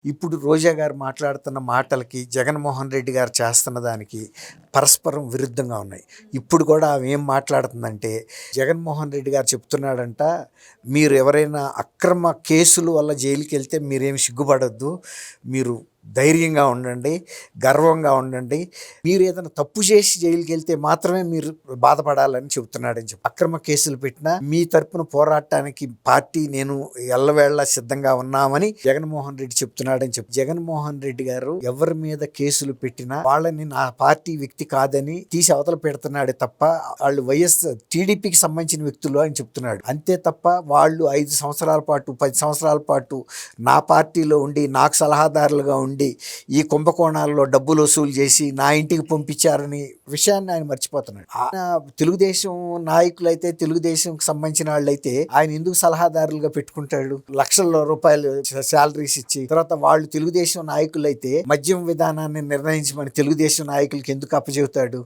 ఇప్పుడు రోజా గారు మాట్లాడుతున్న మాటలకి, జగన్మోహన్ రెడ్డి గారు చేస్తున్న దానికి పరస్పరం విరుద్ధంగా ఉన్నాయి. ఇప్పుడు కూడా ఆమె ఏం మాట్లాడుతుందంటే, జగన్మోహన్ రెడ్డి గారు చెప్తున్నాడంట, మీరు ఎవరైనా అక్రమ కేసుల వల్ల జైలుకెళ్తే మీరేమి సిగ్గుపడొద్దు. మీరు ధైర్యంగా ఉండండి, గర్వంగా ఉండండి. మీరు ఏదైనా తప్పు చేసి జైలుకెళ్తే మాత్రమే మీరు బాధపడాలని చెబుతున్నాడని చెప్పి. అక్రమ కేసులు పెట్టినా మీ తరపున పోరాటానికి పార్టీ నేను ఎల్లవేళలా సిద్ధంగా ఉన్నామని జగన్మోహన్ రెడ్డి చెప్తున్నాడని చెప్పి. జగన్మోహన్ రెడ్డి గారు ఎవరి మీద కేసులు పెట్టినా వాళ్ళని నా పార్టీ వ్యక్తి కాదని తీసి అవతల పెడుతున్నాడే తప్ప, వాళ్ళు టీడీపీకి సంబంధించిన వ్యక్తులు అని చెప్తున్నాడు. అంతే తప్ప వాళ్ళు 5 సంవత్సరాల పాటు 10 సంవత్సరాల పాటు నా పార్టీలో ఉండి నాకు సలహాదారులుగా ఉండి ఈ కుంభకోణాల్లో డబ్బులు వసూలు చేసి నా ఇంటికి పంపించారని విషయాన్ని ఆయన మర్చిపోతున్నాడు. ఆయన తెలుగుదేశం నాయకులైతే, తెలుగుదేశంకి సంబంధించిన వాళ్ళైతే ఆయన ఎందుకు సలహాదారులుగా పెట్టుకుంటాడు? లక్షల రూపాయలు శాలరీస్ ఇచ్చి. తర్వాత వాళ్ళు తెలుగుదేశం నాయకులైతే మద్యం విధానాన్ని నిర్ణయించమని తెలుగుదేశం నాయకులకి ఎందుకు అప్పచెబుతాడు?